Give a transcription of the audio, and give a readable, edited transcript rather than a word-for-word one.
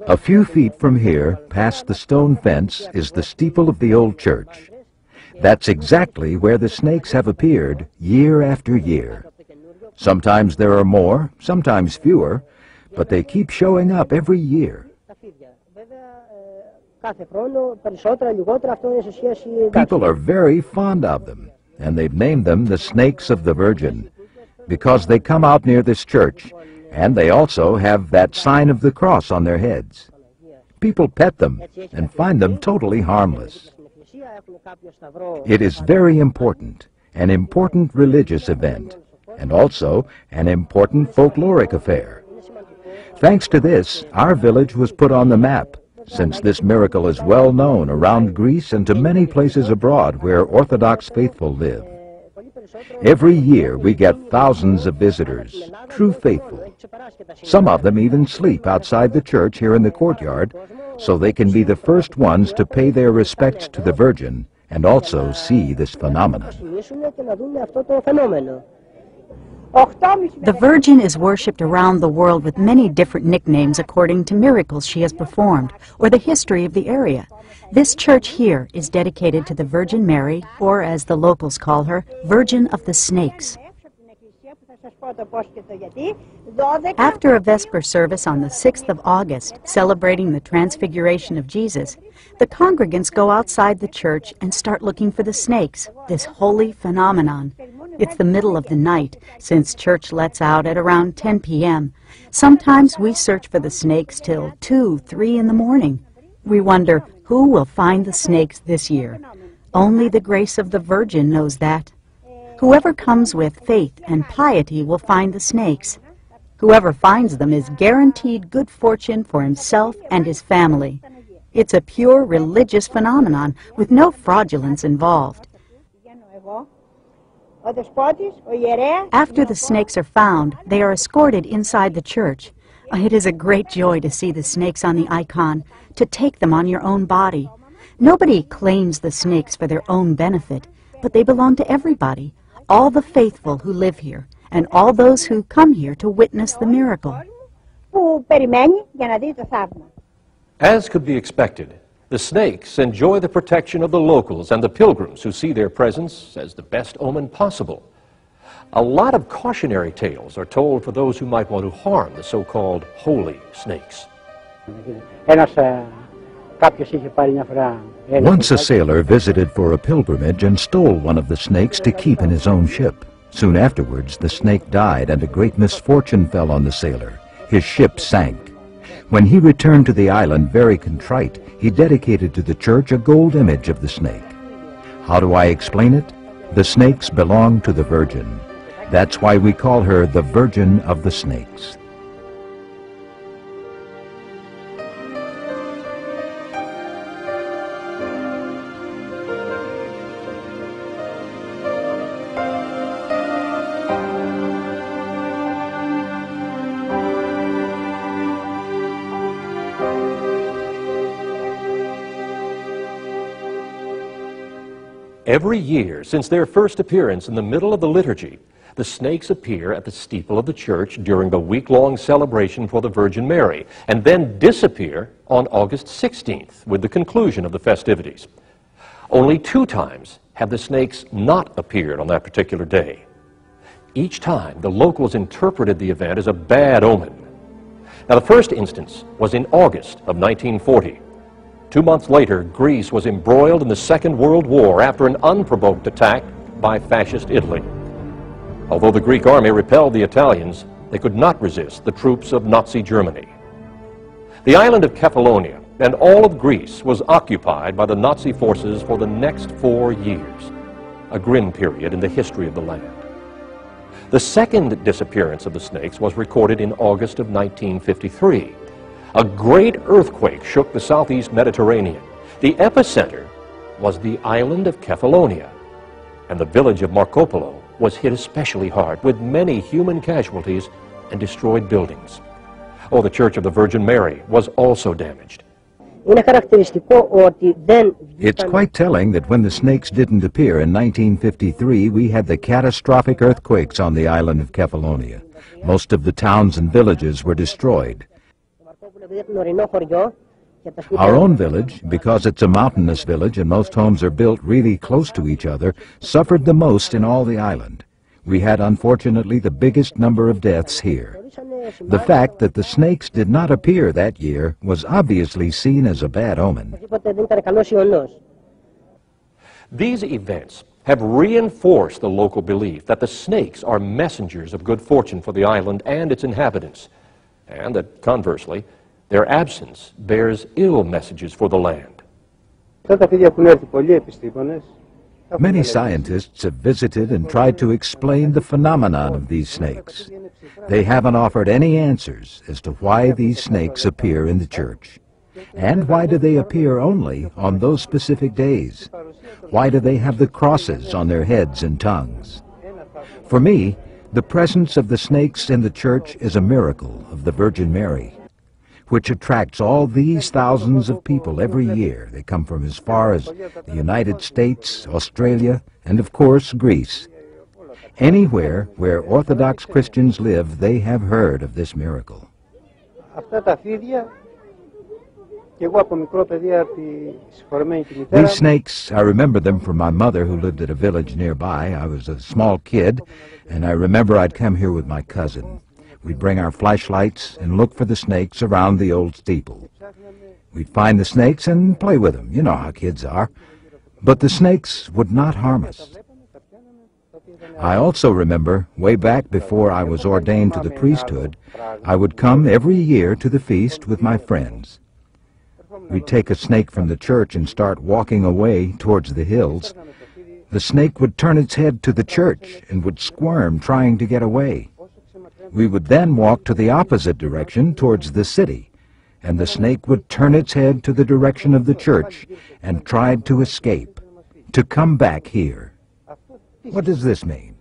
A few feet from here, past the stone fence, is the steeple of the old church. That's exactly where the snakes have appeared year after year. Sometimes there are more, sometimes fewer, but they keep showing up every year. People are very fond of them, and they've named them the Snakes of the Virgin, because they come out near this church, and they also have that sign of the cross on their heads. People pet them and find them totally harmless. It is very important, an important religious event, and also an important folkloric affair. Thanks to this, our village was put on the map, since this miracle is well known around Greece and to many places abroad where Orthodox faithful live. Every year we get thousands of visitors, true faithful. Some of them even sleep outside the church here in the courtyard, so they can be the first ones to pay their respects to the Virgin and also see this phenomenon. The Virgin is worshipped around the world with many different nicknames according to miracles she has performed or the history of the area. This church here is dedicated to the Virgin Mary, or as the locals call her, Virgin of the Snakes. After a Vesper service on the 6th of August, celebrating the Transfiguration of Jesus, the congregants go outside the church and start looking for the snakes, this holy phenomenon. It's the middle of the night, since church lets out at around 10 p.m. Sometimes we search for the snakes till 2, 3 in the morning. We wonder, who will find the snakes this year? Only the grace of the Virgin knows that. Whoever comes with faith and piety will find the snakes. Whoever finds them is guaranteed good fortune for himself and his family. It's a pure religious phenomenon with no fraudulence involved. After the snakes are found, they are escorted inside the church. It is a great joy to see the snakes on the icon, to take them on your own body. Nobody claims the snakes for their own benefit, but they belong to everybody, all the faithful who live here, and all those who come here to witness the miracle. As could be expected, the snakes enjoy the protection of the locals and the pilgrims who see their presence as the best omen possible. A lot of cautionary tales are told for those who might want to harm the so-called holy snakes. Once a sailor visited for a pilgrimage and stole one of the snakes to keep in his own ship. Soon afterwards, the snake died and a great misfortune fell on the sailor. His ship sank. When he returned to the island very contrite, he dedicated to the church a gold image of the snake. How do I explain it? The snakes belong to the Virgin. That's why we call her the Virgin of the Snakes. Every year, since their first appearance in the middle of the liturgy, the snakes appear at the steeple of the church during the week-long celebration for the Virgin Mary, and then disappear on August 16th with the conclusion of the festivities. Only 2 times have the snakes not appeared on that particular day. Each time, the locals interpreted the event as a bad omen. Now, the first instance was in August of 1940. 2 months later, Greece was embroiled in the Second World War after an unprovoked attack by fascist Italy. Although the Greek army repelled the Italians, they could not resist the troops of Nazi Germany. The island of Kefalonia and all of Greece was occupied by the Nazi forces for the next 4 years, a grim period in the history of the land. The second disappearance of the snakes was recorded in August of 1953. A great earthquake shook the southeast Mediterranean. The epicenter was the island of Kefalonia, and the village of Marco Polo was hit especially hard, with many human casualties and destroyed buildings. Oh, the Church of the Virgin Mary was also damaged. It's quite telling that when the snakes didn't appear in 1953, we had the catastrophic earthquakes on the island of Kefalonia. Most of the towns and villages were destroyed. Our own village, because it's a mountainous village and most homes are built really close to each other, suffered the most in all the island. We had, unfortunately, the biggest number of deaths here. The fact that the snakes did not appear that year was obviously seen as a bad omen. These events have reinforced the local belief that the snakes are messengers of good fortune for the island and its inhabitants, and that, conversely, their absence bears ill messages for the land. Many scientists have visited and tried to explain the phenomenon of these snakes. They haven't offered any answers as to why these snakes appear in the church. And why do they appear only on those specific days? Why do they have the crosses on their heads and tongues? For me, the presence of the snakes in the church is a miracle of the Virgin Mary, which attracts all these thousands of people every year. They come from as far as the United States, Australia, and of course Greece. Anywhere where Orthodox Christians live, they have heard of this miracle. These snakes, I remember them from my mother who lived at a village nearby. I was a small kid, and I remember I'd come here with my cousin. We'd bring our flashlights and look for the snakes around the old steeple. We'd find the snakes and play with them. You know how kids are. But the snakes would not harm us. I also remember, way back before I was ordained to the priesthood, I would come every year to the feast with my friends. We'd take a snake from the church and start walking away towards the hills. The snake would turn its head to the church and would squirm trying to get away. We would then walk to the opposite direction towards the city, and the snake would turn its head to the direction of the church and tried to escape, to come back here. What does this mean?